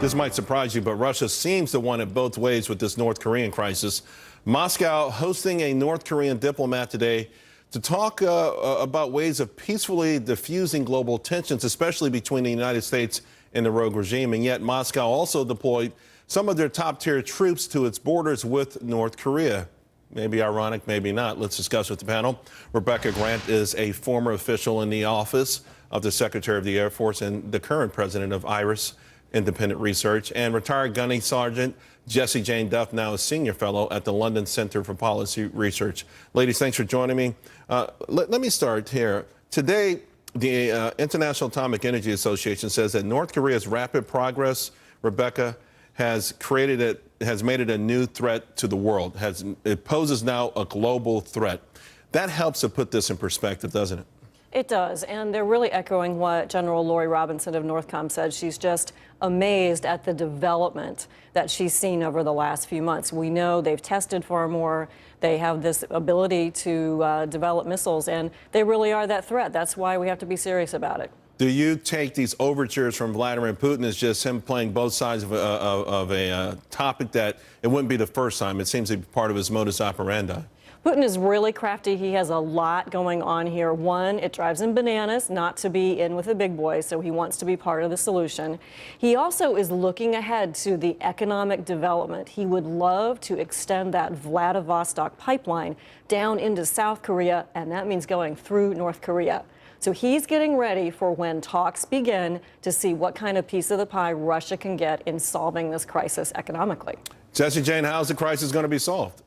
This might surprise you, but Russia seems to want it both ways with this North Korean crisis. Moscow hosting a North Korean diplomat today to talk about ways of peacefully diffusing global tensions, especially between the United States and the rogue regime. And yet Moscow also deployed some of their top-tier troops to its borders with North Korea. Maybe ironic, maybe not. Let's discuss with the panel. Rebecca Grant is a former official in the office of the Secretary of the Air Force and the current president of IRIS Independent Research, and retired gunny sergeant Jessie Jane Duff, now a senior fellow at the London Center for Policy Research. Ladies, thanks for joining me. Let me start here. Today, the International Atomic Energy Association says that North Korea's rapid progress, Rebecca, has made it a new threat to the world. It poses now a global threat. That helps to put this in perspective, doesn't it? It does, and they're really echoing what General Lori Robinson of Northcom said. She's just amazed at the development that she's seen over the last few months. We know they've tested far more. They have this ability to develop missiles, and they really are that threat. That's why we have to be serious about it. Do you take these overtures from Vladimir Putin as just him playing both sides of a topic that it wouldn't be the first time? It seems to be part of his modus operandi. Putin is really crafty. He has a lot going on here. One, it drives him bananas not to be in with the big boys, so he wants to be part of the solution. He also is looking ahead to the economic development. He would love to extend that Vladivostok pipeline down into South Korea, and that means going through North Korea. So he's getting ready for when talks begin to see what kind of piece of the pie Russia can get in solving this crisis economically. Jessie Jane, how's the crisis going to be solved?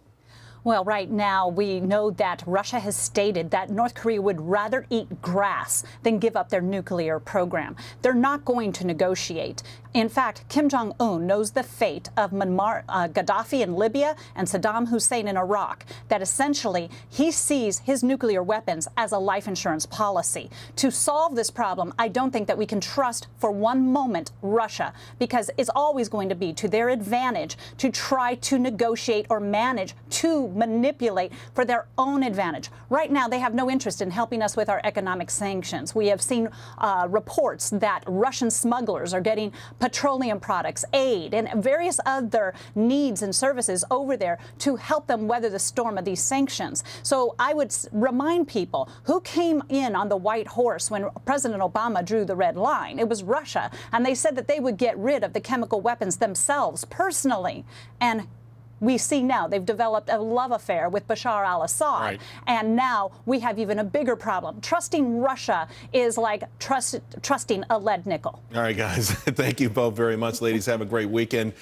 Well, right now, we know that Russia has stated that North Korea would rather eat grass than give up their nuclear program. They're not going to negotiate. In fact, Kim Jong-un knows the fate of Gaddafi in Libya and Saddam Hussein in Iraq, that essentially he sees his nuclear weapons as a life insurance policy. To solve this problem, I don't think that we can trust for one moment Russia, because it's always going to be to their advantage to try to negotiate or manage to manipulate for their own advantage. Right now, they have no interest in helping us with our economic sanctions. We have seen reports that Russian smugglers are getting petroleum products, aid, and various other needs and services over there to help them weather the storm of these sanctions. So I would remind people who came in on the white horse when President Obama drew the red line. It was Russia, and they said that they would get rid of the chemical weapons themselves personally. And we see now they've developed a love affair with Bashar al-Assad. Right. And now we have even a bigger problem. Trusting Russia is like trusting a lead nickel. All right, guys. Thank you both very much. Ladies, have a great weekend.